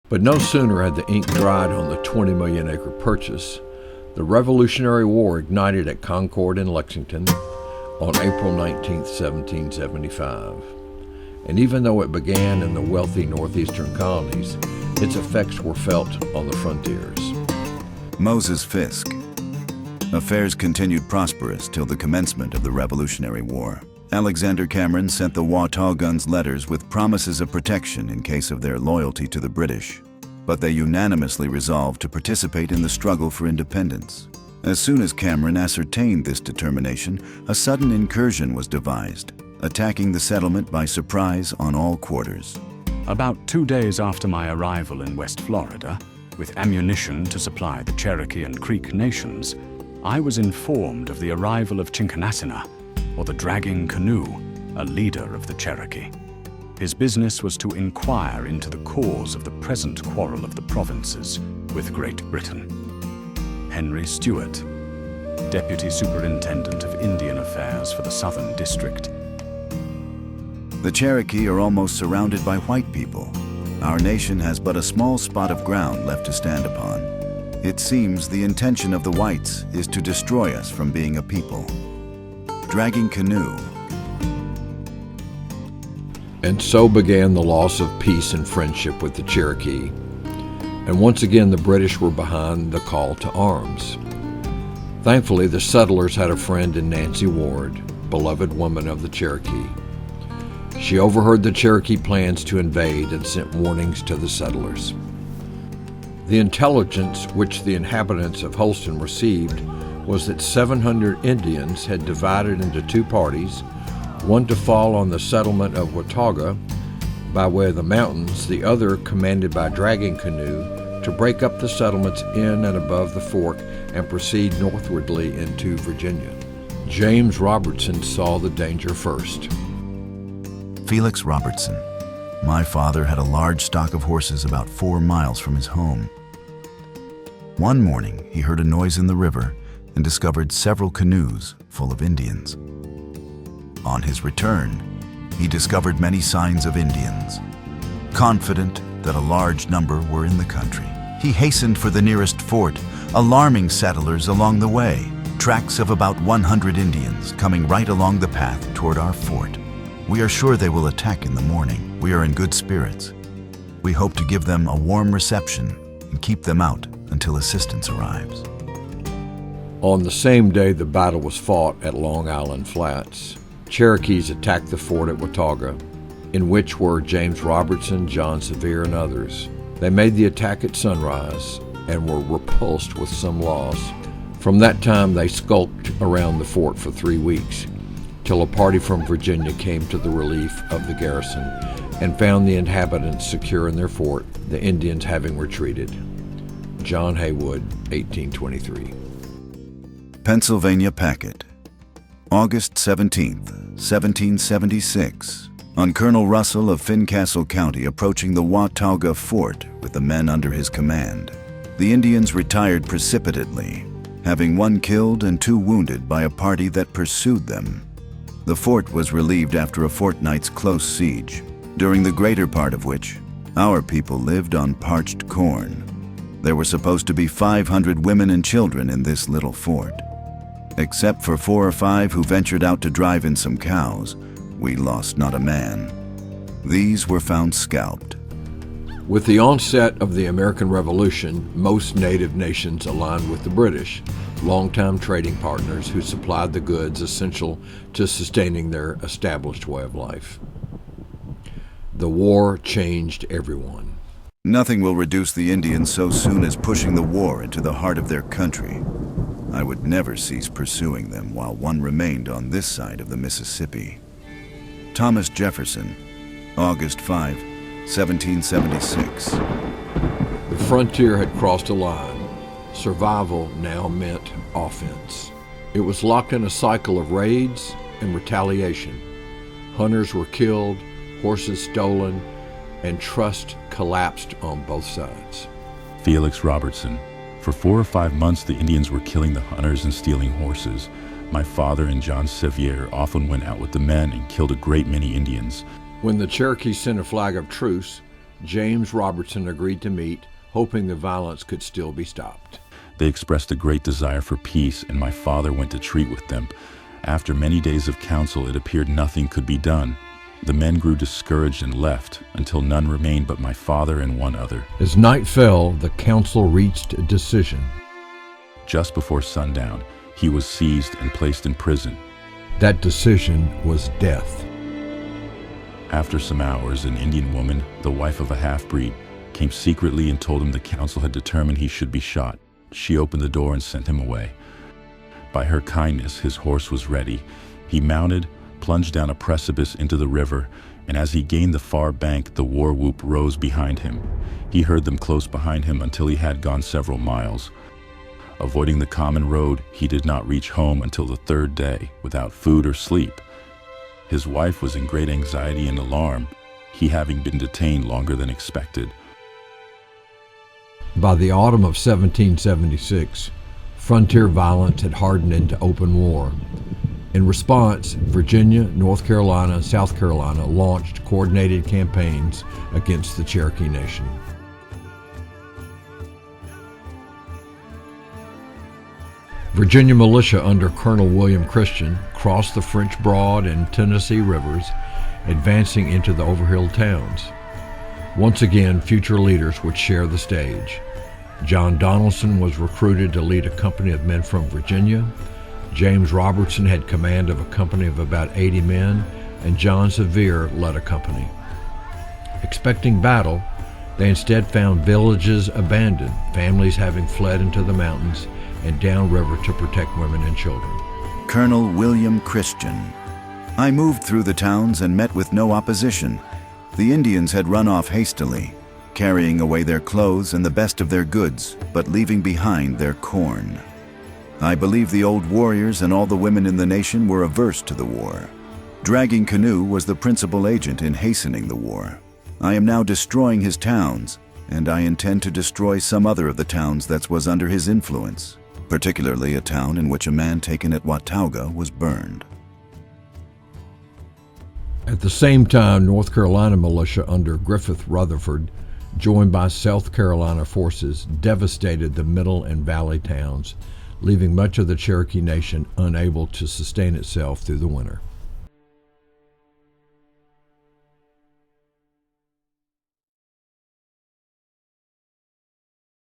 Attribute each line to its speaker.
Speaker 1: But no sooner had the ink dried on the 20 million acre purchase, the Revolutionary War ignited at Concord and Lexington on April 19, 1775. And even though it began in the wealthy northeastern colonies, its effects were felt on the frontiers.
Speaker 2: Moses Fisk. Affairs continued prosperous till the commencement of the Revolutionary War. Alexander Cameron sent the Watauguns letters with promises of protection in case of their loyalty to the British, but they unanimously resolved to participate in the struggle for independence. As soon as Cameron ascertained this determination, a sudden incursion was devised, attacking the settlement by surprise on all quarters.
Speaker 3: About 2 days after my arrival in West Florida, with ammunition to supply the Cherokee and Creek nations, I was informed of the arrival of Chinkanasina, or the Dragging Canoe, a leader of the Cherokee. His business was to inquire into the cause of the present quarrel of the provinces with Great Britain. Henry Stewart, Deputy Superintendent of Indian Affairs for the Southern District.
Speaker 2: The Cherokee are almost surrounded by white people. Our nation has but a small spot of ground left to stand upon. It seems the intention of the whites is to destroy us from being a people. Dragging Canoe.
Speaker 1: And so began the loss of peace and friendship with the Cherokee. And once again the British were behind the call to arms. Thankfully, the settlers had a friend in Nancy Ward, beloved woman of the Cherokee. She overheard the Cherokee plans to invade and sent warnings to the settlers. The intelligence which the inhabitants of Holston received was that 700 Indians had divided into two parties, one to fall on the settlement of Watauga by way of the mountains, the other, commanded by Dragging Canoe, to break up the settlements in and above the fork and proceed northwardly into Virginia. James Robertson saw the danger first.
Speaker 2: Felix Robertson. My father had a large stock of horses about 4 miles from his home. One morning, he heard a noise in the river and discovered several canoes full of Indians. On his return, he discovered many signs of Indians. Confident that a large number were in the country, he hastened for the nearest fort, alarming settlers along the way. Tracks of about 100 Indians coming right along the path toward our fort. We are sure they will attack in the morning. We are in good spirits. We hope to give them a warm reception and keep them out until assistance arrives.
Speaker 1: On the same day the battle was fought at Long Island Flats, Cherokees attacked the fort at Watauga, in which were James Robertson, John Sevier, and others. They made the attack at sunrise and were repulsed with some loss. From that time they skulked around the fort for 3 weeks, till a party from Virginia came to the relief of the garrison and found the inhabitants secure in their fort, the Indians having retreated. John Haywood, 1823.
Speaker 2: Pennsylvania Packet. August 17th, 1776. On Colonel Russell of Fincastle County approaching the Watauga Fort with the men under his command, the Indians retired precipitately, having 1 killed and 2 wounded by a party that pursued them. The fort was relieved after a fortnight's close siege, during the greater part of which our people lived on parched corn. There were supposed to be 500 women and children in this little fort. Except for 4 or 5 who ventured out to drive in some cows, we lost not a man. These were found scalped.
Speaker 1: With the onset of the American Revolution, most native nations aligned with the British, longtime trading partners who supplied the goods essential to sustaining their established way of life. The war changed everyone.
Speaker 2: Nothing will reduce the Indians so soon as pushing the war into the heart of their country. I would never cease pursuing them while one remained on this side of the Mississippi. Thomas Jefferson, August 5, 1776.
Speaker 1: The frontier had crossed a line. Survival now meant offense. It was locked in a cycle of raids and retaliation. Hunters were killed, horses stolen, and trust collapsed on both sides.
Speaker 4: Felix Robertson. For 4 or 5 months, the Indians were killing the hunters and stealing horses. My father and John Sevier often went out with the men and killed a great many Indians.
Speaker 1: When the Cherokee sent a flag of truce, James Robertson agreed to meet, hoping the violence could still be stopped.
Speaker 4: They expressed a great desire for peace, and my father went to treat with them. After many days of counsel, it appeared nothing could be done. The men grew discouraged and left, until none remained but my father and one other.
Speaker 1: As night fell, the council reached a decision.
Speaker 4: Just before sundown, he was seized and placed in prison.
Speaker 1: That decision was death.
Speaker 4: After some hours, an Indian woman, the wife of a half-breed, came secretly and told him the council had determined he should be shot. She opened the door and sent him away. By her kindness, his horse was ready. He mounted, plunged down a precipice into the river, and as he gained the far bank, the war whoop rose behind him. He heard them close behind him until he had gone several miles. Avoiding the common road, he did not reach home until the third day, without food or sleep. His wife was in great anxiety and alarm, he having been detained longer than expected.
Speaker 1: By the autumn of 1776, frontier violence had hardened into open war. In response, Virginia, North Carolina, and South Carolina launched coordinated campaigns against the Cherokee Nation. Virginia militia under Colonel William Christian crossed the French Broad and Tennessee rivers, advancing into the overhill towns. Once again, future leaders would share the stage. John Donaldson was recruited to lead a company of men from Virginia. James Robertson had command of a company of about 80 men, and John Sevier led a company. Expecting battle, they instead found villages abandoned, families having fled into the mountains and downriver to protect women and children.
Speaker 2: Colonel William Christian. I moved through the towns and met with no opposition. The Indians had run off hastily, carrying away their clothes and the best of their goods, but leaving behind their corn. I believe the old warriors and all the women in the nation were averse to the war. Dragging Canoe was the principal agent in hastening the war. I am now destroying his towns, and I intend to destroy some other of the towns that was under his influence, particularly a town in which a man taken at Watauga was burned.
Speaker 1: At the same time, North Carolina militia under Griffith Rutherford, joined by South Carolina forces, devastated the middle and valley towns, leaving much of the Cherokee Nation unable to sustain itself through the winter.